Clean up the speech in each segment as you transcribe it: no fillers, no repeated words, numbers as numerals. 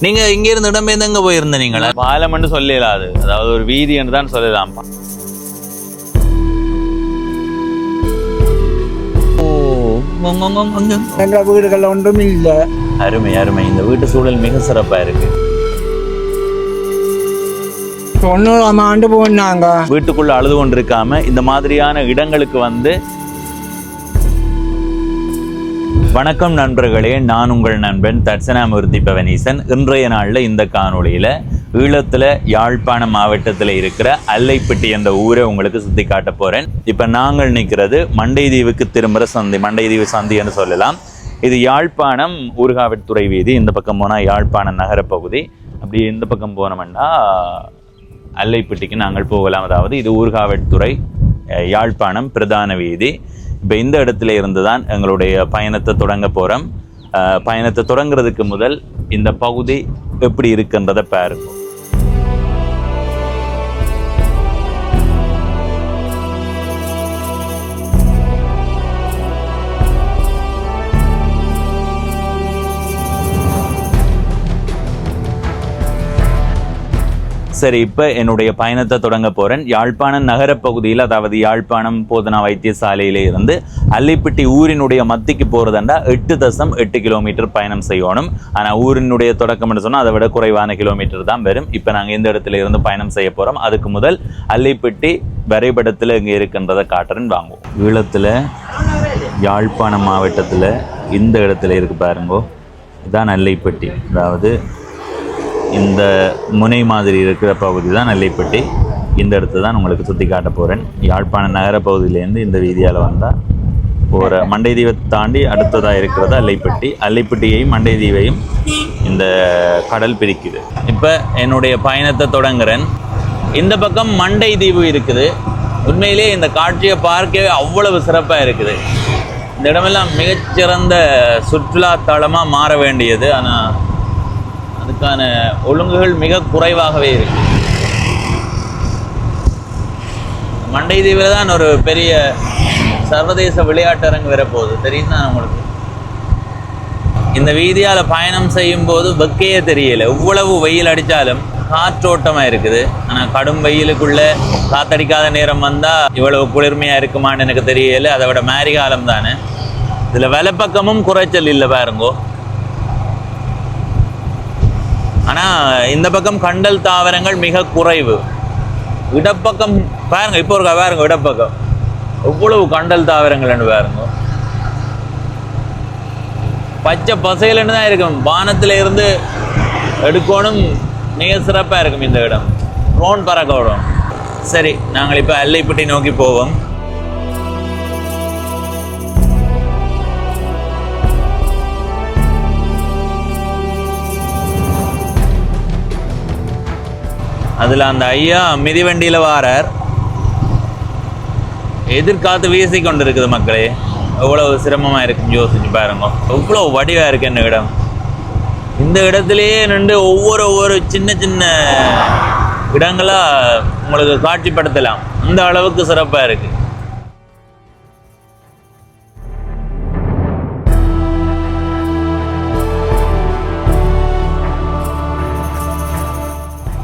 நீங்க இங்க இருந்து இடம்பெயர்ந்து எங்க போயிருந்த நீங்களா? பாலம் சொல்லலாது, அதாவது ஒரு வீதி என்று தான் சொல்லலாம்ப்பா. வீடுகள் ஒன்றும் இல்லை. அருமை அருமை. இந்த வீட்டு சூழல் மிக சிறப்பா இருக்கு. 90ஆம் ஆண்டு போனாங்க. வீட்டுக்குள்ள அழுது கொண்டிருக்காம இந்த மாதிரியான இடங்களுக்கு வந்து. வணக்கம் நண்பர்களே, நான் உங்கள் நண்பன் தட்சணாமூர்த்தி பவனீசன். இன்றைய நாள்ல இந்த காணொளியில ஈழத்துல யாழ்ப்பாணம் மாவட்டத்தில் இருக்கிற அல்லைப்பட்டி என்ற ஊரை உங்களுக்கு சுத்தி காட்ட போறேன். இப்ப நாங்கள் நிற்கிறது மண்டைதீவுக்கு திரும்புற சந்தி, மண்டைதீவு சந்தி என்று சொல்லலாம். இது யாழ்ப்பாணம் ஊர்காவற்துறை வீதி. இந்த பக்கம் போனா யாழ்ப்பாணம் நகர பகுதி. அப்படி இந்த பக்கம் போனோம்னா அல்லைப்பட்டிக்கு நாங்கள் போகலாம். அதாவது இது ஊர்காவற்துறை யாழ்ப்பாணம் பிரதான வீதி. இப்போ இந்த இடத்துல இருந்து தான் எங்களுடைய பயணத்தை தொடங்க போகிறோம். பயணத்தை தொடங்குறதுக்கு முதல் இந்த பகுதி எப்படி இருக்குன்றதை பாருங்க. சரி, இப்போ என்னுடைய பயணத்தை தொடங்க போகிறேன். யாழ்ப்பாணம் நகர பகுதியில், அதாவது யாழ்ப்பாணம் போதனா வைத்தியசாலையில இருந்து அல்லைப்பட்டி ஊரினுடைய மத்திக்கு போகிறதாண்டா 8.8 கிலோமீட்டர் பயணம் செய்யணும். ஆனால் ஊரினுடைய தொடக்கம் சொன்னால் அதை விட குறைவான கிலோமீட்டர் தான் வரும். இப்போ நாங்கள் இந்த இடத்துல இருந்து பயணம் செய்ய போகிறோம். அதுக்கு முதல் அல்லைப்பட்டி வரைபடத்தில் இங்கே இருக்கின்றதை காட்டுறேன், வாங்குவோம். ஈழத்தில் யாழ்ப்பாணம் மாவட்டத்தில் இந்த இடத்துல இருக்கு பாருங்கோ, இதுதான் அல்லைப்பட்டி. அதாவது இந்த முனை மாதிரி இருக்கிற பகுதி தான் அல்லைப்பட்டி. இந்த இடத்துல தான் உங்களுக்கு சுற்றி காட்ட போகிறேன். யாழ்ப்பாணம் நகர பகுதியிலேருந்து இந்த வீதியால் வந்தால் போகிற மண்டைதீவை தாண்டி அடுத்ததாக இருக்கிறது அல்லைப்பட்டி. அல்லைப்பட்டியையும் மண்டைதீவையும் இந்த கடல் பிரிக்குது. இப்போ என்னுடைய பயணத்தை தொடங்குறேன். இந்த பக்கம் மண்டைதீவு இருக்குது. உண்மையிலே இந்த காட்சியை பார்க்கவே அவ்வளவு சிறப்பாக இருக்குது. இந்த இடமெல்லாம் மிகச்சிறந்த சுற்றுலா தலமாக மாற வேண்டியது. ஆனால் அதுக்கான ஒழுங்குகள் மிக குறைவாகவே இருக்கு. மண்டைதீவில் தான் ஒரு பெரிய சர்வதேச விளையாட்டரங்கு வரப்போகுது, தெரியும் தான் உங்களுக்கு. இந்த வீதியால் பயணம் செய்யும் போது வெக்கையே தெரியல. எவ்வளவு வெயில் அடித்தாலும் காற்றோட்டமாக இருக்குது. ஆனால் கடும் வெயிலுக்குள்ளே காத்தடிக்காத நேரம் வந்தால் இவ்வளவு குளிர்மையாக இருக்குமான்னு எனக்கு தெரியல. அதை விட மாரி காலம் தானே. இதில் வலப்பக்கமும் குறைச்சல் இல்லை பாருங்கோ. ஆனால் இந்த பக்கம் கண்டல் தாவரங்கள் மிக குறைவு. இடப்பக்கம் பாருங்க, இப்போ ஒரு பாருங்க இடப்பக்கம் எவ்வளவு கண்டல் தாவரங்கள்னு பாருங்க. பச்சை பசையிலன்னு தான் இருக்கும். வானத்தில் இருந்து எடுக்கணும், மிக சிறப்பாக இருக்கும் இந்த இடம். ட்ரோன் பறக்க விடும். சரி, நாங்கள் இப்போ அல்லைப்பட்டி நோக்கி போவோம். அதில் அந்த ஐயா மிதிவண்டியில் வாரார். எதிர்காத்து வீசி கொண்டு இருக்குது மக்களே. எவ்வளவு சிரமமாக இருக்குன்னு யோசிச்சு பாருங்க. எவ்வளோ வடிவாக இருக்கு என்ன இடம். இந்த இடத்துலையே நின்று ஒவ்வொரு சின்ன சின்ன இடங்களாக உங்களுக்கு காட்சிப்படுத்தலாம். அந்த அளவுக்கு சிறப்பாக இருக்குது.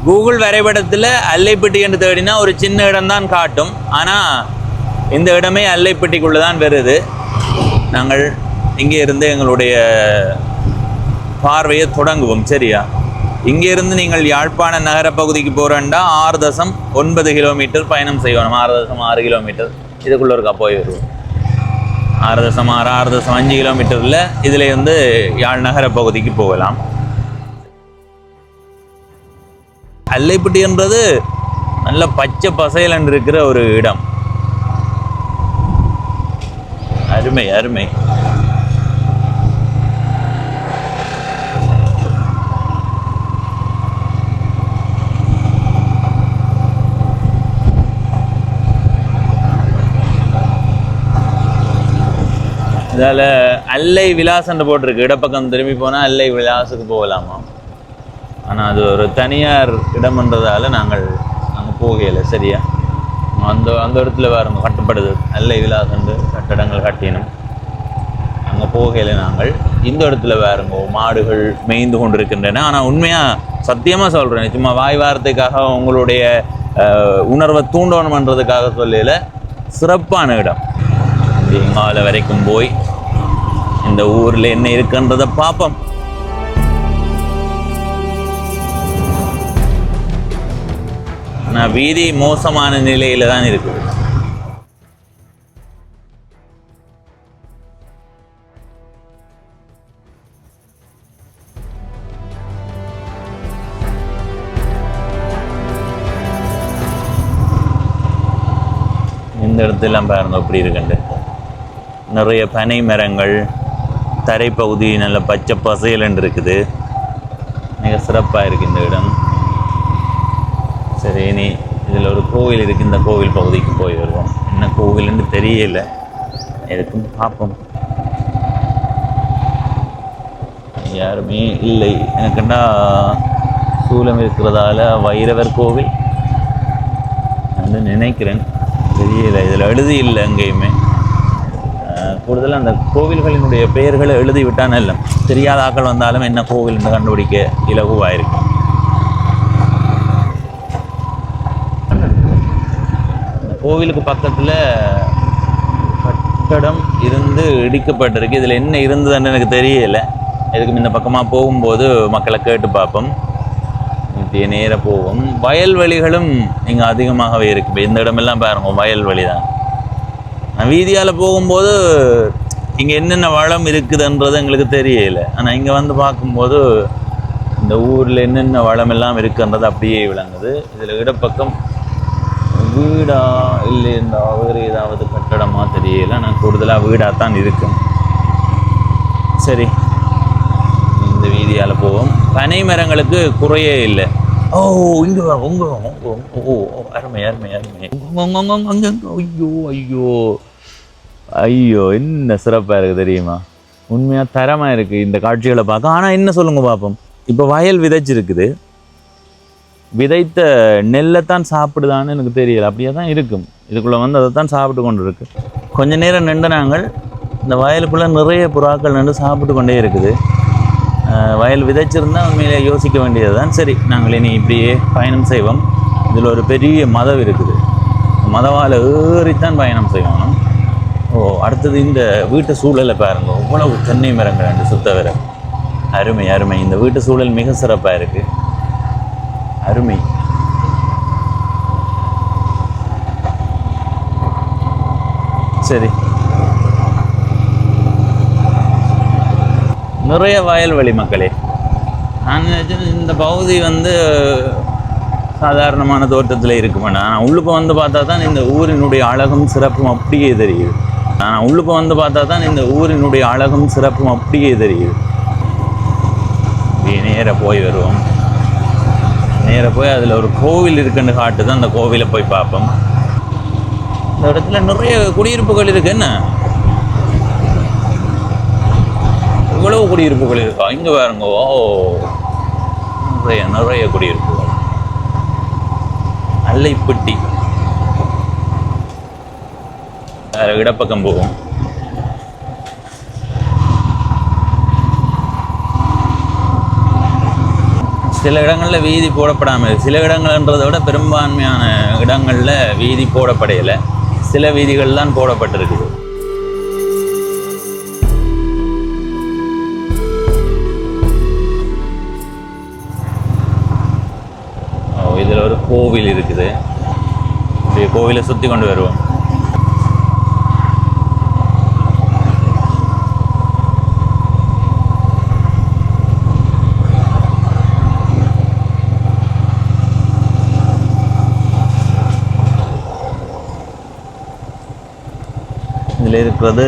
கூகுள் வரைபடத்தில் அல்லைப்பட்டி என்று தேடினா ஒரு சின்ன இடம்தான் காட்டும். ஆனால் இந்த இடமே அல்லைப்பட்டிக்குள்ளே தான் வருது. நாங்கள் இங்கே இருந்து எங்களுடைய பார்வையை தொடங்குவோம். சரியா, இங்கே இருந்து நீங்கள் யாழ்ப்பாண நகர பகுதிக்கு போகிறேன்டா 6.9 கிலோமீட்டர் பயணம் செய்யணும். 6.6 கிலோமீட்டர் இதுக்குள்ளே இருக்கா போய் வருவோம். 6.6 6.5 கிலோமீட்டரில் இதில் இருந்து யாழ் நகர பகுதிக்கு போகலாம். அல்லைப்பட்டி என்றது நல்ல பச்சை பசையலன் இருக்கிற ஒரு இடம். அருமை அருமை. இதால் அல்லை விலாசன்னு போட்டிருக்கு. இடப்பக்கம் திரும்பி போனால் அல்லை விலாசுக்கு போகலாமா. ஆனால் அது ஒரு தனியார் இடம்ன்றதால நாங்கள் அங்கே போகலை. சரியா, அந்த இடத்துல வேறு கட்டப்படுது. அல்லை விலாசண்டு கட்டடங்கள் கட்டினோம். அங்கே போகலை நாங்கள். இந்த இடத்துல வேறுங்கோ மாடுகள் மேய்ந்து கொண்டிருக்கின்றன. ஆனால் உண்மையாக சத்தியமாக சொல்கிறேன், சும்மா வாய் வார்த்தைக்காக உங்களுடைய உணர்வை தூண்டணுமன்றதுக்காக சொல்லல, சிறப்பான இடம். எங்கால வரைக்கும் போய் இந்த ஊரில் என்ன இருக்குன்றதை பார்ப்போம். ஆனால் வீதி மோசமான நிலையில தான் இருக்குது. இந்த இடத்தெல்லாம் பாருங்க எப்படி இருக்குண்டு. நிறைய பனை மரங்கள், தரைப்பகுதி நல்ல பச்சை பசையலன்னு இருக்குது. மிக சிறப்பாக இருக்குது இந்த இடம். சரி, இனி இதில் ஒரு கோவில் இருக்குது, இந்த கோவில் பகுதிக்கு போய் வருவோம். என்ன கோவில்னு தெரியல, எதுக்கும் பார்ப்போம். யாருமே இல்லை எனக்குண்டா, சூலம் இருக்கிறதால வைரவர் கோவில் வந்து நினைக்கிறேன், தெரியல. இதில் எழுதி இல்லை எங்கேயுமே. கூடுதலாக அந்த கோவில்களினுடைய பெயர்களை எழுதி விட்டான இல்லை, தெரியாத ஆக்கள் வந்தாலும் என்ன கோவில்னு கண்டுபிடிக்க இலகுவாயிருக்கு. கோவிலுக்கு பக்கத்தில் கட்டடம் இருந்து இடிக்கப்பட்டிருக்கு. இதில் என்ன இருந்ததுன்னு எனக்கு தெரியலை. இதுக்கு இந்த பக்கமாக போகும்போது மக்களை கேட்டு பார்ப்போம். இப்படியே நேராக போவோம். வயல்வெளிகளும் இங்கே அதிகமாகவே இருக்குது. இந்த இடமெல்லாம் பாருங்க வயல்வெளி தான். நான் வீதியால் போகும்போது இங்கே என்னென்ன வளம் இருக்குதுன்றது எங்களுக்கு தெரியலை. ஆனால் இங்கே வந்து பார்க்கும்போது இந்த ஊரில் என்னென்ன வளமெல்லாம் இருக்குன்றது அப்படியே விளங்குது. இதில் இடப்பக்கம் வீடா இல்லை இந்த வேறு ஏதாவது கட்டடமாக தெரியல. நான் கூடுதலாக வீடாக தான் இருக்கும். சரி, இந்த வீதியால் போவோம். பனை மரங்களுக்கு குறையே இல்லை. ஓ, இங்கே உங்க ஓ அருமை அருமை அருமை. ஐயோ ஐயோ ஐயோ, என்ன சிறப்பாக இருக்குது தெரியுமா? உண்மையாக தரமாக இருக்குது இந்த காட்சிகளை பார்க்க. ஆனால் என்ன சொல்லுங்க பார்ப்போம். இப்போ வயல் விதைச்சிருக்குது, விதைத்த நெல்லைத்தான் சாப்பிடுதான்னு எனக்கு தெரியல. அப்படியே தான் இருக்கும். இதுக்குள்ளே வந்து அதை தான் சாப்பிட்டு கொண்டு இருக்கு. கொஞ்ச நேரம் நின்று நாங்கள் இந்த வயலுக்குள்ளே நிறைய புறாக்கள் நின்று சாப்பிட்டு கொண்டே இருக்குது. வயல் விதைச்சிருந்தால் உண்மையிலே யோசிக்க வேண்டியது தான். சரி, நாங்கள் இனி இப்படியே பயணம் செய்வோம். இதில் ஒரு பெரிய மதம் இருக்குது, மதவால் ஏறித்தான் பயணம் செய்வோம். ஓ, அடுத்தது இந்த வீட்டு சூழலை பாருங்க, இவ்வளவு தென்னை மரங்கள் ரெண்டு சுத்த வர. அருமை அருமை. இந்த வீட்டு சூழல் மிக சிறப்பாக இருக்குது. அருமை. சரி, நிறைய வயல்வெளி மக்களே. நான் நினைச்சேன் இந்த பகுதி வந்து சாதாரணமான தோட்டத்தில் இருக்குமாண்ணா. ஆனால் உள்ளுக்கு வந்து பார்த்தா தான் இந்த ஊரினுடைய அழகும் சிறப்பும் அப்படியே தெரியுது. ஆனால் உள்ளுக்கு வந்து பார்த்தா தான் இந்த ஊரினுடைய அழகும் சிறப்பும் அப்படியே தெரியுது. நேராக போய் வருவோம். நேராக போய் அதில் ஒரு கோவில் இருக்குன்னு காட்டு தான், அந்த கோவிலை போய் பார்ப்போம். இந்த இடத்துல நிறைய குடியிருப்புகள் இருக்கு. என்ன இவ்வளவு குடியிருப்புகள் இருக்கா? இங்கே பாருங்க, ஓ நிறைய நிறைய குடியிருப்புகள். அல்லைப்பட்டி இடப்பக்கம் போகும். சில இடங்களில் வீதி போடப்படாமல், சில இடங்கள்ன்றதை விட பெரும்பான்மையான இடங்களில் வீதி போடப்படையலை. சில வீதிகள் தான் போடப்பட்டிருக்குது. இதில் ஒரு கோவில் இருக்குது. இப்படி கோவிலை சுற்றி கொண்டு வருவோம். இதில் இருக்கிறது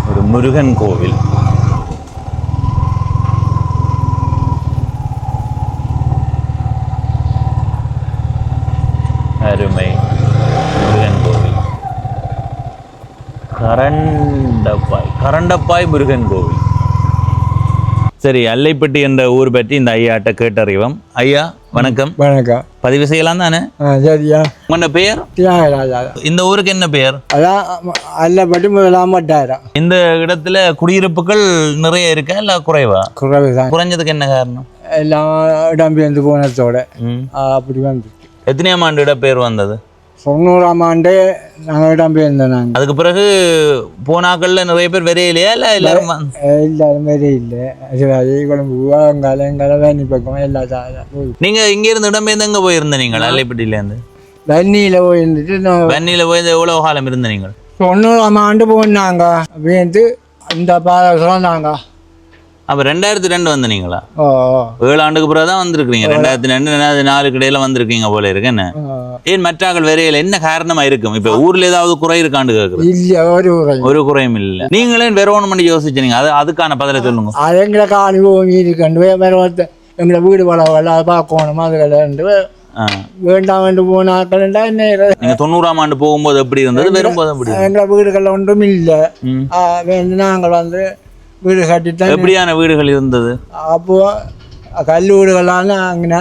ஒரு முருகன் கோவில். அருமை. முருகன் கோவில், கரண்டப்பாய் முருகன் கோவில். சரி, அல்லைப்பட்டி என்ற ஊர் பற்றி இந்த ஐயாட்ட கேட்டறிவோம். ஐயா வணக்கம். வணக்கம். பதிவு செய்யலாம் தானே? சரியா உங்களோட பெயர்? தியாகராஜா. இந்த ஊருக்கு என்ன பெயர்? அதான் அல்லபடி முதலாம் வட்டாயிரம். இந்த இடத்துல குடியிருப்புகள் நிறைய இருக்கா இல்லை குறைவா? குறைவு தான். குறைஞ்சதுக்கு என்ன காரணம்? எல்லாம் இடம்பெயர்ந்து போனதோட அப்படி வந்துச்சு. எத்தனையாம் ஆண்டு இடப்பெயர் வந்தது? 90ஆம் ஆண்டு நாங்கள் இடம்பெயர்ந்தோம். நாங்கள் அதுக்கு பிறகு போனாக்கள்ல நிறைய பேர் வரையிலையா இல்லை எல்லாரும் எல்லாரும் மாரி இல்லை. அது குழம்பு வெங்காயம் வேணி பக்கம் எல்லா போய் நீங்க இங்க இருந்து இடம்பெயர்ந்து எங்க போயிருந்த நீங்கள்? அல்லைப்பட்டியில இருந்து வன்னியில் போயிருந்துட்டு வன்னியில போய் எவ்வளவு காலம் இருந்த நீங்கள்? 90ஆம் ஆண்டு போனாங்க. அப்படின்ட்டு இந்த சொன்னாங்க. அப்ப 2002 வந்த நீங்களா? ஓ 7 ஆண்டுக்கு பிறகு தான் வந்திருக்கீங்க. 2002 4 இடையில வந்திருக்கீங்க போல இருக்கு. என்ன ஏன் மற்றாக்கள் வரையில என்ன காரணமா இருக்கும்? இப்ப ஊர்ல ஏதாவது குறை இருக்காண்டு கேக்குறேன். இல்ல ஒரு குறையும் இல்ல. நீங்களே வேற ஒண்ணு பண்ணி யோசிச்சீங்க. அதுக்கான பதிலை சொல்லுங்க. அது எங்களை காணி பூமி இருக்கண்டு வேற எங்களை வீடு வளவல்ல அதை பார்க்கணும். அதுகளை வேண்டாம் என்று போனாக்கள் என்ன? நீங்க 90ஆம் ஆண்டு போகும்போது எப்படி இருந்தது? வரும்போது எப்படி? எங்களை வீடுகள் ஒன்றும் இல்லை. நாங்கள் வீடு கட்டித்தான். எப்படியான வீடுகள் இருந்தது? அப்போ கல் வீடுகளான அங்கே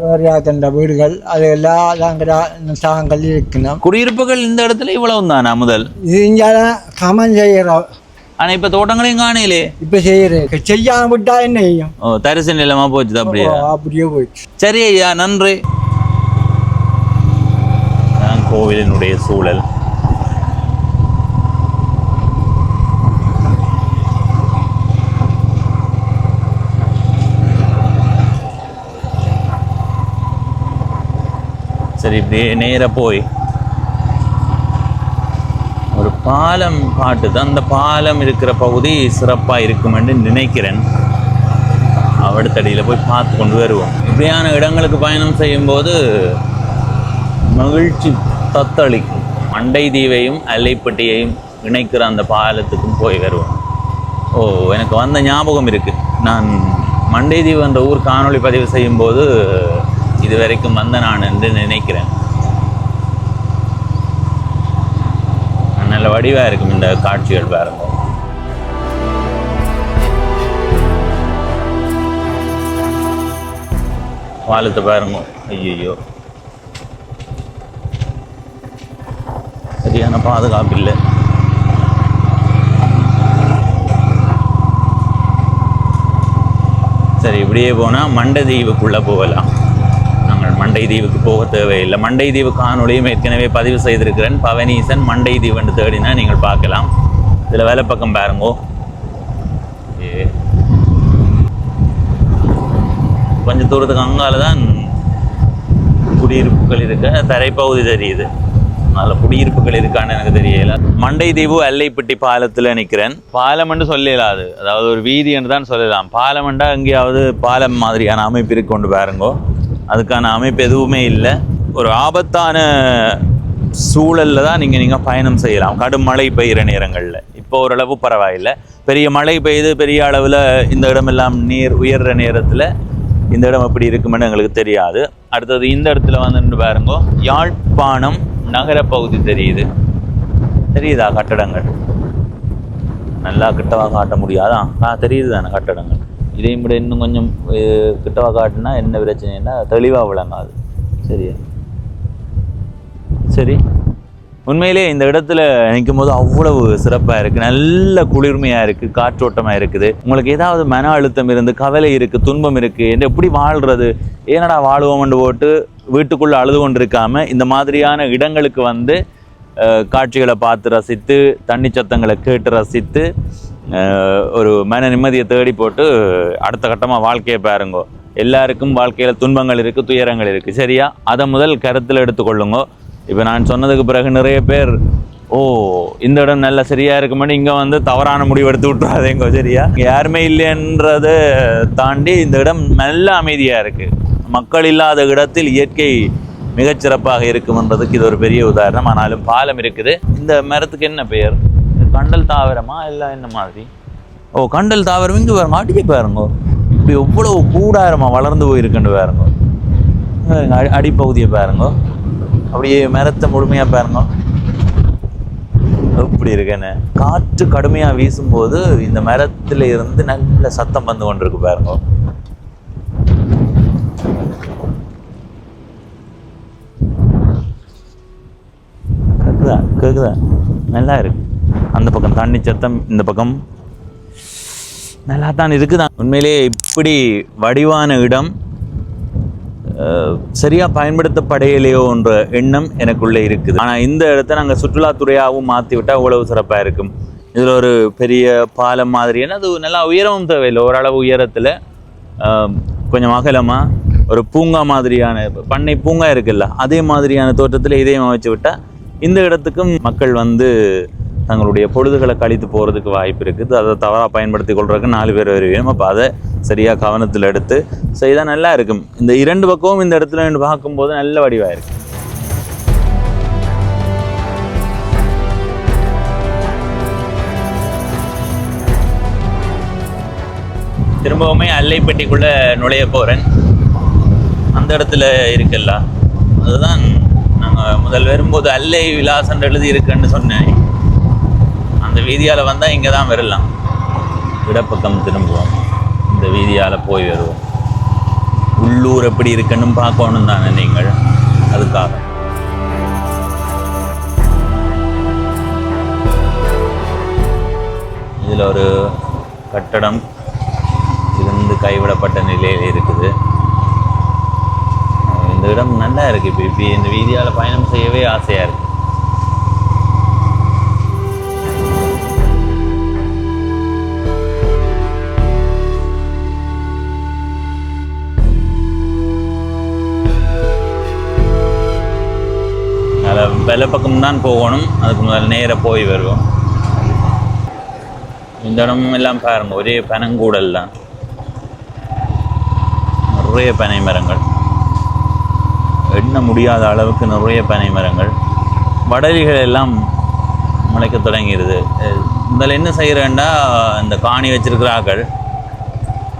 வேறையாக்கின்ற வீடுகள் அது எல்லாம் சாங்கள் இருக்கணும். குடியிருப்புகள் இந்த இடத்துல இவ்வளவு தானா முதல்? இது இங்கே கமன் செய்கிறோம். ஆனா இப்ப தோட்டங்களையும் காணையிலே. இப்ப செய்யறேன். செய்யாம விட்டா என்ன செய்யும்? தரிசு நிலமா போச்சு. அப்படியே போயிடுச்சு. சரி ஐயா, நன்றி. கோவிலினுடைய சூழல் சரி. இப்படியே நேராக போய் ஒரு பாலம் காட்டுது. அந்த பாலம் இருக்கிற பகுதி சிறப்பாக இருக்கும் என்று நினைக்கிறேன். அடுத்தடியில் போய் பார்த்து கொண்டு வருவோம். இப்படியான இடங்களுக்கு பயணம் செய்யும்போது மகிழ்ச்சி தத்தளிக்கும். மண்டை தீவையும் அல்லைப்பட்டியையும் இணைக்கிற அந்த பாலத்துக்கும் போய் வருவோம். எனக்கு வந்த ஞாபகம் இருக்குது. நான் மண்டை தீவு என்ற ஊர் காணொளி பதிவு செய்யும்போது இது வரைக்கும் வந்த நான் என்று நினைக்கிறேன். நல்ல வடிவாக இருக்கும் இந்த காட்சிகள் பாருங்க. பாலத்தை பாருங்க. ஐயோ, சரியான பாதுகாப்பு இல்லை. சரி, இப்படியே போனால் மண்டை தீவுக்குள்ளே போகலாம். நாங்கள் மண்டை தீவுக்கு போக தேவையில்லை. மண்டை தீவு காணொளியும் ஏற்கனவே பதிவு செய்திருக்கிறேன். பவனீசன் மண்டை தீவு என்று தேடினா நீங்கள் பார்க்கலாம். இதில் வேலை பக்கம் பாருங்கோ. கொஞ்சம் தூரத்துக்கு அங்கால தான் குடியிருப்புகள் இருக்க தரைப்பகுதி தெரியுது. அதில் குடியிருப்புகள் இருக்கான்னு எனக்கு தெரியல. மண்டை தீவு அல்லைப்பட்டி பாலத்தில் நிற்கிறேன். பாலம் என்று சொல்லலாது, அதாவது ஒரு வீதி என்று தான் சொல்லலாம். பாலம் என்றால் எங்கேயாவது பாலம் மாதிரியான அமைப்பு இருக்கு கொண்டு பாருங்கோ. அதுக்கான அமைப்பு எதுவுமே இல்லை. ஒரு ஆபத்தான சூழலில் தான் நீங்கள் பயணம் செய்யலாம். கடும் மழை பெய்கிற நேரங்களில். இப்போ ஓரளவு பரவாயில்லை. பெரிய மழை பெய்து பெரிய அளவில் இந்த இடமெல்லாம் நீர் உயர்கிற நேரத்தில் இந்த இடம் எப்படி இருக்குமென்னு எங்களுக்கு தெரியாது. அடுத்தது இந்த இடத்துல வந்து பாருங்கோ, யாழ்ப்பாணம் நகரப்பகுதி தெரியுது. தெரியுதா கட்டடங்கள்? நல்லா கிட்டவா காட்ட முடியாதா? தெரியுது தானே கட்டடங்கள். இதையும் விட இன்னும் கொஞ்சம் கிட்டவா காட்டுனா என்ன பிரச்சனைன்னா தெளிவாக விளங்காது. சரியா? சரி, உண்மையிலே இந்த இடத்துல நிற்கும் போது அவ்வளவு சிறப்பாக இருக்குது. நல்ல குளிர்மையாக இருக்குது, காற்றோட்டமாக இருக்குது. உங்களுக்கு ஏதாவது மன அழுத்தம் இருந்து கவலை இருக்குது, துன்பம் இருக்குது, என்ன எப்படி வாழ்கிறது, ஏனடா வாழுவோம்னு போட்டு வீட்டுக்குள்ளே அழுது கொண்டு இருக்காமல் இந்த மாதிரியான இடங்களுக்கு வந்து காட்சிகளை பார்த்து ரசித்து, தண்ணி சத்தங்களை கேட்டு ரசித்து, ஒரு மன நிம்மதியை தேடி போட்டு அடுத்த கட்டமாக வாழ்க்கையை பாருங்கோ. எல்லாருக்கும் வாழ்க்கையில் துன்பங்கள் இருக்குது, துயரங்கள் இருக்குது. சரியா? அதை முதல் கருத்தில் எடுத்துக்கொள்ளுங்க. இப்போ நான் சொன்னதுக்கு பிறகு நிறைய பேர் இந்த இடம் நல்ல சரியாக இருக்குமான்னு இங்கே வந்து தவறான முடிவு எடுத்து விட்டுறாதேங்கோ. சரியா? யாருமே இல்லைன்றதை தாண்டி இந்த இடம் நல்ல அமைதியாக இருக்குது. மக்கள் இல்லாத இடத்தில் இயற்கை மிகச்சிறப்பாக இருக்கும்ன்றதுக்கு இது ஒரு பெரிய உதாரணம். ஆனாலும் பாலம் இருக்குது. இந்த மரத்துக்கு என்ன பெயர்? கண்டல் தாவரமா இல்லை என்ன மாதிரி? கண்டல் தாவரம். இங்கே பாருங்க, அடிக்க பாருங்க, இப்படி எவ்வளவு கூடாரமாக வளர்ந்து போயிருக்குன்னு பாருங்க. அடிப்பகுதியை பாருங்க, அப்படியே மரத்தை முழுமையாக பாருங்க எப்படி இருக்குன்னு. காற்று கடுமையாக வீசும்போது இந்த மரத்துல இருந்து நல்ல சத்தம் வந்து கொண்டிருக்கு பாருங்க. நல்லா இருக்கு. அந்த பக்கம் தண்ணி சத்தம், இந்த பக்கம் நல்லா தான் இருக்குதான். உண்மையிலேயே இப்படி வடிவான இடம் சரியாக பயன்படுத்தப்படையிலையோ என்ற எண்ணம் எனக்குள்ளே இருக்குது. ஆனால் இந்த இடத்த நாங்கள் சுற்றுலாத்துறையாகவும் மாற்றி விட்டால் அவ்வளவு சிறப்பாக இருக்கும். இதில் ஒரு பெரிய பாலம் மாதிரியான அது நல்லா உயரமும் தேவையில்லை, ஓரளவு உயரத்தில் கொஞ்சம் அகலமாக ஒரு பூங்கா மாதிரியான பண்ணை பூங்கா இருக்குல்ல, அதே மாதிரியான தோற்றத்தில் இதையும் அமைச்சு விட்டால் இந்த இடத்துக்கும் மக்கள் வந்து தங்களுடைய பொழுதுகளை கழித்து போகிறதுக்கு வாய்ப்பு இருக்குது. அதை தவறாக பயன்படுத்தி கொள்றதுக்கு 4 பேர் வருவேன். அப்போ அதை சரியாக கவனத்தில் எடுத்து செய்தால் நல்லா இருக்கும். இந்த 2 பக்கமும் இந்த இடத்துல நின்று பார்க்கும்போது நல்ல வடிவாக இருக்கு. திரும்பவுமே அல்லைப்பட்டிக்குள்ளே நுழைய போகிறேன். அந்த இடத்துல இருக்குல்ல, அதுதான் நாங்கள் முதல் வரும்போது அல்லை விலாசம் எழுதி இருக்குன்னு சொன்னேன். அந்த வீதியால் வந்தால் இங்கே தான் வரலாம். இடப்பக்கம் திரும்புவோம், இந்த வீதியால் போய் வருவோம். உள்ளூர் எப்படி இருக்குன்னு பார்க்கணும் தானே நீங்கள், அதுக்காக. இதில் ஒரு கட்டடம் இருந்து கைவிடப்பட்ட நிலையில் இருக்குது. இந்த இடம் நல்லா இருக்குது. இப்போ இந்த வீதியால் பயணம் செய்யவே ஆசையாக இருக்குது. அதில் வெள்ளை பக்கம் தான் போகணும், அதுக்கு முதல்ல நேராக போய் வருவோம். இந்த இடம் எல்லாம் பாருங்க, ஒரே பனங்கூடல் தான், நிறைய பனை மரங்கள், எண்ண முடியாத அளவுக்கு நிறைய பனை மரங்கள். வடலிகள் எல்லாம் முளைக்க தொடங்கிடுது. முதல்ல என்ன செய்கிறேன்டா, இந்த காணி வச்சிருக்கிறார்கள்,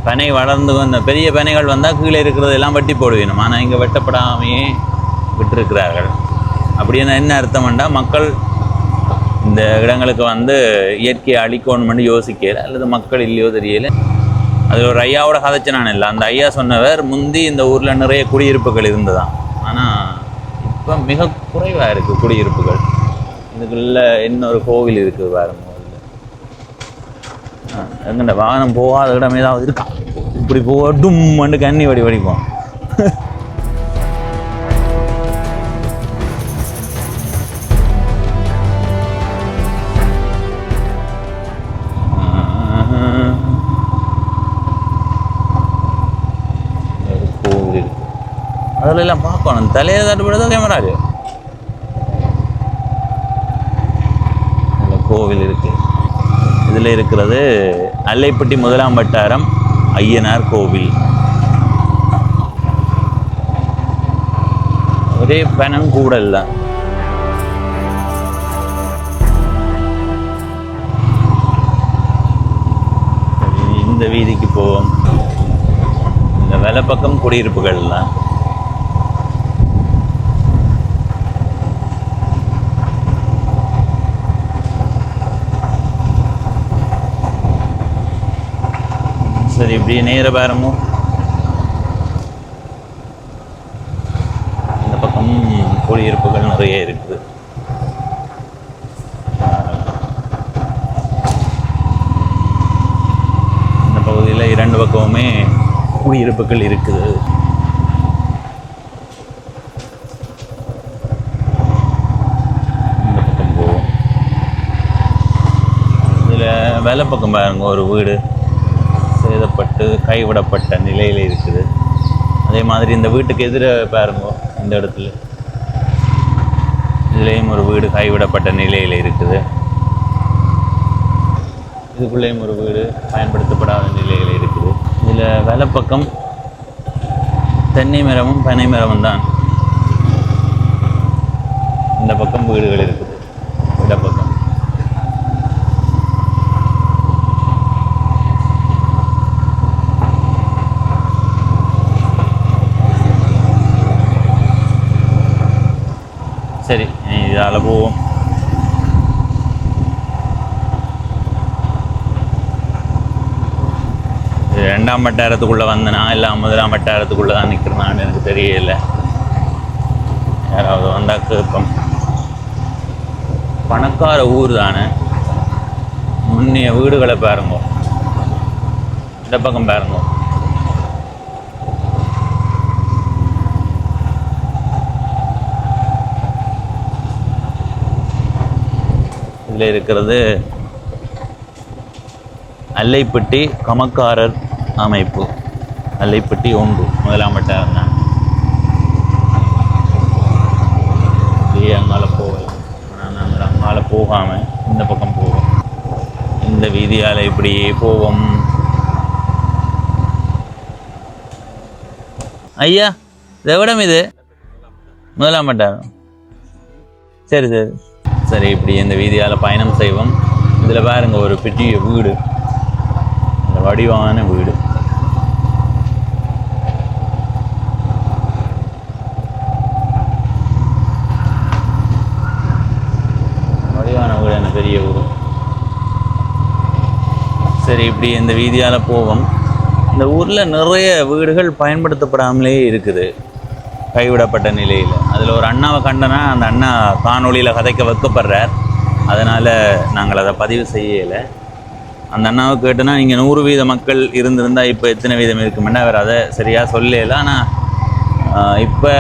பனை வளர்ந்து அந்த பெரிய பனைகள் வந்தால் கீழே இருக்கிறது எல்லாம் வெட்டி போடுவேணும். ஆனால் இங்கே வெட்டப்படாமையே விட்டுருக்கிறார்கள். அப்படின்னு என்ன அர்த்தம்ண்டா, மக்கள் இந்த இடங்களுக்கு வந்து இயற்கையை அழிக்கணும்னு யோசிக்கல, அல்லது மக்கள் இல்லையோ தெரியல. அதில் ஒரு ஐயாவோட கதைச்சு நான் இல்லை. அந்த ஐயா சொன்னவர், முந்தி இந்த ஊரில் நிறைய குடியிருப்புகள் இருந்ததான், ஆனால் இப்போ மிக குறைவாக இருக்குது குடியிருப்புகள். இதுக்குள்ள இன்னொரு கோவில் இருக்குது பாருங்க. எங்கண்ட வாகனம் போகாத இடம் ஏதாவது இருக்கா? இப்படி போட்டும் மண்டு கண்ணி வடிப்போம். அதில் எல்லாம் பார்க்கணும், தலையை தட்டுப்படுத்த கேமராது. இதில் கோவில் இருக்கு. இதில் இருக்கிறது அல்லைப்பட்டி 1ஆம் வட்டாரம் ஐயனார் கோவில். ஒரே பனங்கூடல் தான். இந்த வீதிக்கு போவோம். இந்த வெலை பக்கம் குடியிருப்புகள் தான். சரி, இப்படியே நேர பாருமோ. இந்த பக்கம் குடியிருப்புகள் நிறைய இருக்குது. இந்த பகுதியில் 2 பக்கமுமே குடியிருப்புகள் இருக்குது. இந்த பக்கம் போவோம். இதில் வேலை பக்கம் பாருங்க, ஒரு வீடு சேதப்பட்டு கைவிடப்பட்ட நிலையில் இருக்குது. அதே மாதிரி இந்த வீட்டுக்கு எதிர பாருங்க, இந்த இடத்துல இதுலேயும் ஒரு வீடு கைவிடப்பட்ட நிலையில் இருக்குது. இதுக்குள்ளேயும் ஒரு வீடு பயன்படுத்தப்படாத நிலையில் இருக்குது. இதில் வலப்பக்கம் தென்னை மரமும் பனை மரமும் தான். இந்த பக்கம் வீடுகள் இருக்குது. இடப்பக்கம் சரி, இதால் போவோம். இது 2ஆம் வட்டாரத்துக்குள்ளே வந்தனா இல்லை 1ஆம் வட்டாரத்துக்குள்ளே தான் நிற்கிறனான்னு எனக்கு தெரியல. யாராவது வந்தால் கேட்போம். பணக்கார ஊர் தானே. முன்னைய வீடுகளை பாருங்க, இந்த பக்கம் பாருங்க. இதில் இருக்கிறது அல்லைப்பட்டி கமக்காரர் அமைப்பு. அல்லைப்பட்டி 1 முதலாம் வட்டாரம் தான். அப்படியே அங்கால போகல, ஆனால் நாங்கள் அங்கால போகாமல் இந்த பக்கம் போவோம். இந்த வீதியால் இப்படியே போவோம். ஐயா, இது எவ்வளவு இது? முதலாம் வட்டாரம். சரி சரி சரி, இப்படி இந்த வீதியால் பயணம் செய்வோம். இதில் பாருங்க ஒரு பெரிய வீடு, இந்த வடிவான வீடு. வடிவான வீடு, என்ன பெரிய வீடு. சரி, இப்படி இந்த வீதியால் போவோம். இந்த ஊரில் நிறைய வீடுகள் பயன்படுத்தப்படாமலே இருக்குது, கைவிடப்பட்ட நிலையில். அதில் ஒரு அண்ணாவை கண்டனா, அந்த அண்ணா காணொலியில் கதைக்க வைக்கப்படுறார். அதனால் நாங்கள் அதை பதிவு செய்யலை. அந்த அண்ணாவை கேட்டோன்னா, நீங்கள் 100% மக்கள் இருந்திருந்தால் இப்போ எத்தனை வீதம் இருக்குமென்னா அவர் அதை சரியாக சொல்லலை. ஆனால் இப்போ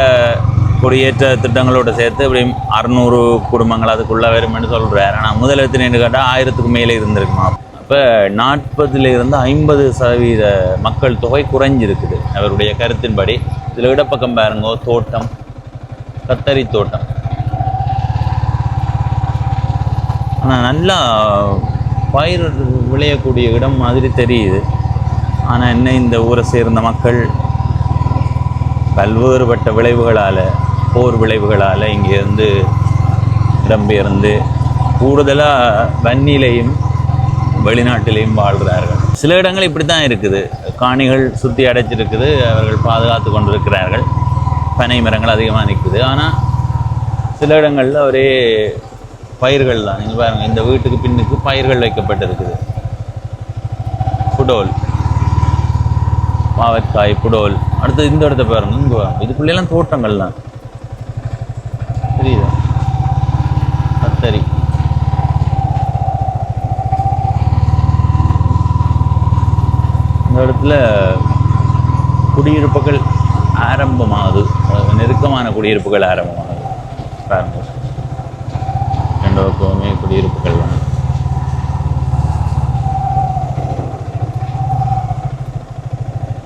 குடியேற்ற திட்டங்களோடு சேர்த்து இப்படி 600 குடும்பங்கள் அதுக்குள்ளே வருமென்னு சொல்கிறார். ஆனால் முதல் எத்தனைன்னு கேட்டால் 1000க்கு மேலே இருந்திருக்குமா. இப்போ 40% 50% மக்கள் தொகை குறைஞ்சிருக்குது அவருடைய கருத்தின்படி. இதில் இடப்பக்கம் பாருங்கோ, தோட்டம், கத்தரி தோட்டம். ஆனால் நல்லா பயிர் விளையக்கூடிய இடம் மாதிரி தெரியுது. ஆனால் என்ன, இந்த ஊரை சேர்ந்த மக்கள் பல்வேறுபட்ட விளைவுகளால், போர் விளைவுகளால் இங்கேருந்து இடம்பெயர்ந்து கூடுதலாக வன்னிலையும் வெளிநாட்டிலையும் வாழ்கிறார்கள். சில இடங்கள் இப்படி தான் இருக்குது, காணிகள் சுற்றி அடைச்சிருக்குது, அவர்கள் பாதுகாத்து கொண்டிருக்கிறார்கள், பனை மரங்கள் அதிகமாக நிற்குது. ஆனால் சில இடங்களில் ஒரே பயிர்கள் தான். நீங்கள் பாருங்கள், இந்த வீட்டுக்கு பின்னுக்கு பயிர்கள் வைக்கப்பட்டிருக்குது. புடோல், பாவற்காய், புடோல். அடுத்து இந்த இடத்த பாருங்க, இங்கே இதுக்குள்ளெல்லாம் தோட்டங்கள் தான் தெரியுதா, கத்தரி. இந்த இடத்துல குடியிருப்புகள் ஆரம்பமாகுது, நெருக்கமான குடியிருப்புகள் ஆரம்பமாகுது. பாருங்க, 2 பக்கமுமே குடியிருப்புகள் தான்.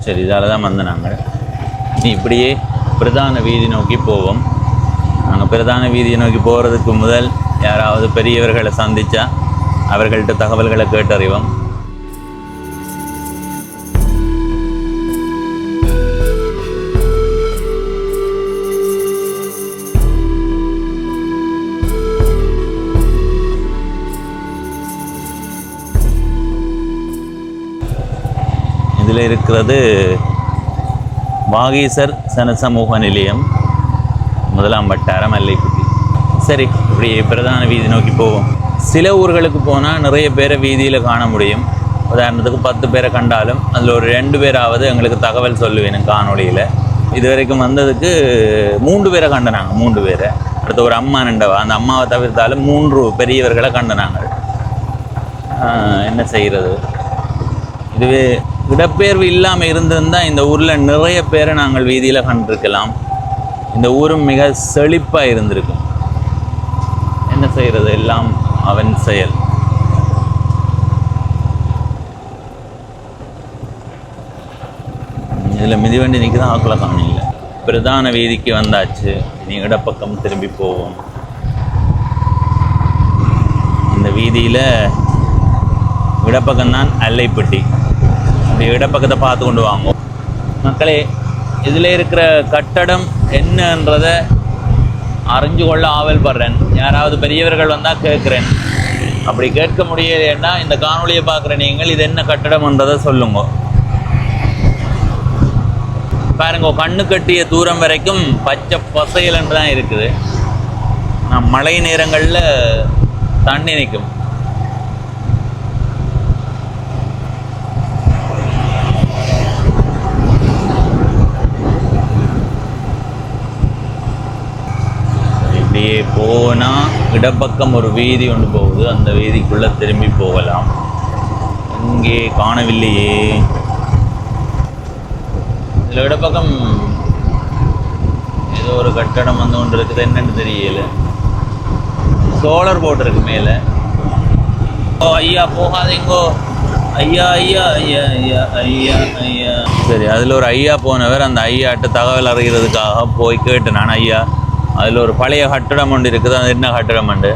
சரி, இதால் தான் வந்து நாங்கள் இப்படியே பிரதான வீதி நோக்கி போவோம். நாங்கள் பிரதான வீதியை நோக்கி போகிறதுக்கு முதல் யாராவது பெரியவர்களை சந்தித்தா அவர்கள்ட்ட தகவல்களை கேட்டறிவோம். இதில் இருக்கிறது வாகீசர் சனசமூக நிலையம், முதலாம் வட்டாரம், அல்லைப்பட்டி. சரி, இப்படி பிரதான வீதி நோக்கி போவோம். சில ஊர்களுக்கு போனால் நிறைய பேரை வீதியில் காண முடியும். உதாரணத்துக்கு 10 பேரை கண்டாலும் அதில் ஒரு 2 பேராவது எங்களுக்கு தகவல் சொல்லுவேன் காணொலியில். இது வரைக்கும் வந்ததுக்கு 3 பேரை கண்டனாங்க, 3 பேரை. அடுத்து ஒரு அம்மா நின்றவா, அந்த அம்மாவை தவிர்த்தாலும் 3 பெரியவர்களை கண்டனாங்க. என்ன செய்கிறது, இதுவே இடப்பெயர்வு இல்லாமல் இருந்திருந்தால் இந்த ஊரில் நிறைய பேரை நாங்கள் வீதியில் கண்டிருக்கலாம். இந்த ஊரும் மிக செழிப்பாக இருந்திருக்கும். என்ன செய்கிறது, எல்லாம் அவன் செயல். இதில் மிதிவண்டி நிற்க ஆக்களை காணில்ல. பிரதான வீதிக்கு வந்தாச்சு, நீ இடப்பக்கம் திரும்பி போவோம். இந்த வீதியில் இடப்பக்கம்தான் அல்லைப்பட்டி. அப்படி இடப்பக்கத்தை பார்த்து கொண்டு வாங்குவோம். மக்களே, இதில் இருக்கிற கட்டடம் என்னன்றதை அறிஞ்சு கொள்ள ஆவல் படுறேன். யாராவது பெரியவர்கள் வந்தால் கேட்குறேன். அப்படி கேட்க முடியலைன்னா இந்த காணொலியை பார்க்குற நீங்கள் இது என்ன கட்டடம்ன்றதை சொல்லுங்க. பாருங்க, கண்ணு கட்டிய தூரம் வரைக்கும் பச்சை பசையலன்று தான் இருக்குது. மழை நேரங்களில் தண்ணி நிற்கும். இப்படியே போனால் இடப்பக்கம் ஒரு வீதி ஒன்று போகுது, அந்த வீதிக்குள்ளே திரும்பி போகலாம். இங்கே காணவில்லையே. இதில் இடப்பக்கம் ஏதோ ஒரு கட்டடம் வந்து ஒன்று இருக்குது, என்னன்னு தெரியல. சோலார் போர்டு இருக்கு மேலே. ஓ ஐயா போகாதீங்கோ, ஐயா ஐயா ஐயா ஐயா ஐயா ஐயா. சரி, அதில் ஒரு ஐயா போனவர் அந்த ஐயாட்ட தகவல் அறிகிறதுக்காக போய் கேட்டேன் நான். ஐயா, அதில் ஒரு பழைய கட்டடம் ஒன்று இருக்குது, அது என்ன கட்டடம் உண்டு?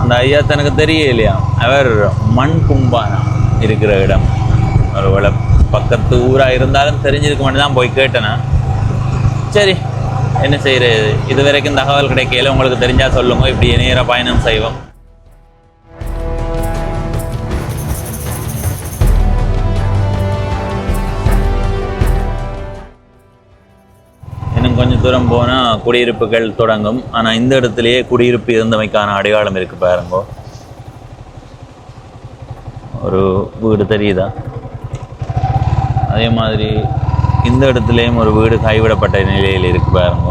அந்த ஐயா தனக்கு தெரியலையா, அவர் மண் கும்பானா இருக்கிற இடம். ஒரு வேளை பக்கத்து ஊராக இருந்தாலும் தெரிஞ்சிருக்க மட்டும் தான் போய் கேட்டேனா. சரி, என்ன செய்கிறது, இது வரைக்கும் தகவல் கிடைக்கல. உங்களுக்கு தெரிஞ்சால் சொல்லுங்க, இப்படி நேராக பயணம் செய்வோம். இன்னும் கொஞ்சம் தூரம் போனால் குடியிருப்புகள் தொடங்கும். ஆனால் இந்த இடத்துலையே குடியிருப்பு இருந்தமைக்கான அடையாளம் இருக்குது பாருங்க. ஒரு வீடு தெரியுதா? அதே மாதிரி இந்த இடத்துலையும் ஒரு வீடு கைவிடப்பட்ட நிலையில் இருக்கு பாருங்க.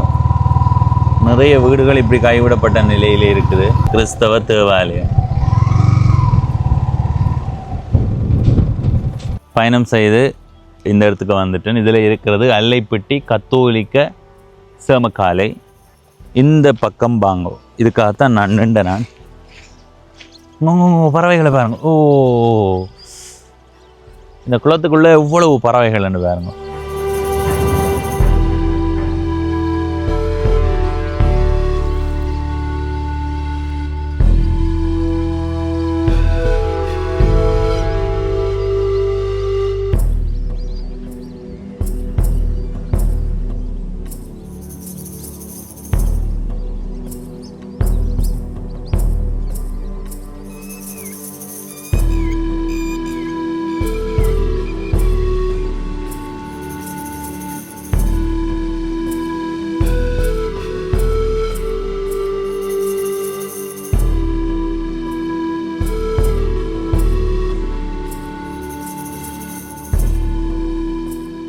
நிறைய வீடுகள் இப்படி கைவிடப்பட்ட நிலையில் இருக்குது. கிறிஸ்தவ தேவாலயம். பயணம் செய்து இந்த இடத்துக்கு வந்துட்டேன். இதில் இருக்கிறது அல்லைப்பிட்டி கத்தோலிக்க சேமக்காலை. இந்த பக்கம் பாங்கோ, இதுக்காகத்தான் நான் நின்றேன். நான் பறவைகளை பாருங்க. ஓ, இந்த குளத்துக்குள்ளே எவ்வளவு பறவைகள்னு பாருங்க.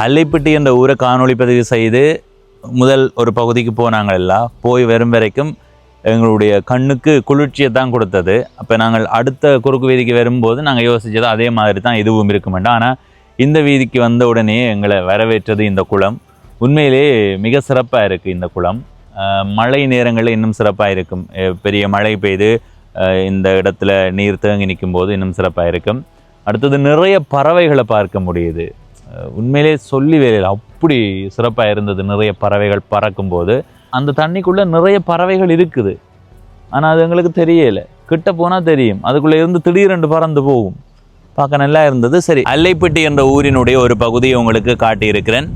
அல்லைப்பிட்டி என்ற ஊரை காணொளி பதிவு செய்து முதல் ஒரு பகுதிக்கு போனாங்கல்ல, போய் வரும் வரைக்கும் எங்களுடைய கண்ணுக்கு குளிர்ச்சியை தான் கொடுத்தது. அப்போ நாங்கள் அடுத்த குறுக்கு வீதிக்கு வரும்போது நாங்கள் யோசித்தது அதே மாதிரி தான் இதுவும் இருக்குமெண்டா. ஆனால் இந்த வீதிக்கு வந்த உடனே எங்களை வரவேற்றது இந்த குளம். உண்மையிலே மிக சிறப்பாக இருக்குது இந்த குளம். மழை நேரங்களில் இன்னும் சிறப்பாக இருக்கும். பெரிய மழை பெய்து இந்த இடத்துல நீர் தேங்கி நிற்கும் போது இன்னும் சிறப்பாக இருக்கும். அடுத்தது நிறைய பறவைகளை பார்க்க முடியுது. உண்மையிலே சொல்லி வேலையில் அப்படி சிறப்பாக இருந்தது. நிறைய பறவைகள் பறக்கும்போது அந்த தண்ணிக்குள்ளே நிறைய பறவைகள் இருக்குது. ஆனால் அது எங்களுக்கு தெரியலை. கிட்ட போனால் தெரியும், அதுக்குள்ளே இருந்து திடீரென்று பறந்து போகும். பார்க்க நல்லா இருந்தது. சரி, அல்லைப்பிட்டி என்ற ஊரினுடைய ஒரு பகுதியை உங்களுக்கு காட்டியிருக்கிறேன்.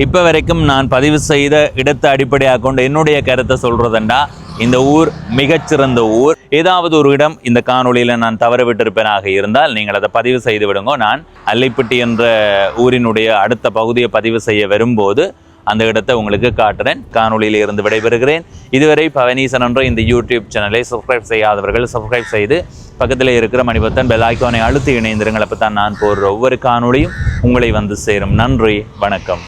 இப்போ வரைக்கும் நான் பதிவு செய்த இடத்தை அடிப்படையாக கொண்டு என்னுடைய கருத்தை சொல்கிறதுண்டா, இந்த ஊர் மிகச்சிறந்த ஊர். ஏதாவது ஒரு இடம் இந்த காணொளியில் நான் தவற விட்டிருப்பேனாக இருந்தால் நீங்கள் அதை பதிவு செய்து விடுங்க. நான் அல்லைப்பிட்டி என்ற ஊரினுடைய அடுத்த பகுதியை பதிவு செய்ய வரும்போது அந்த இடத்தை உங்களுக்கு காட்டுறேன். காணொளியில் இருந்து விடைபெறுகிறேன். இதுவரை பவனீசன் என்ற இந்த யூடியூப் சேனலை சப்ஸ்கிரைப் செய்யாதவர்கள் சப்ஸ்கிரைப் செய்து பக்கத்தில் இருக்கிற மணிபத்தன் பெல் ஐக்கானை அழுத்தி இணைந்திருங்கள். அப்போ தான் நான் போடுற ஒவ்வொரு காணொளியும் உங்களை வந்து சேரும். நன்றி, வணக்கம்.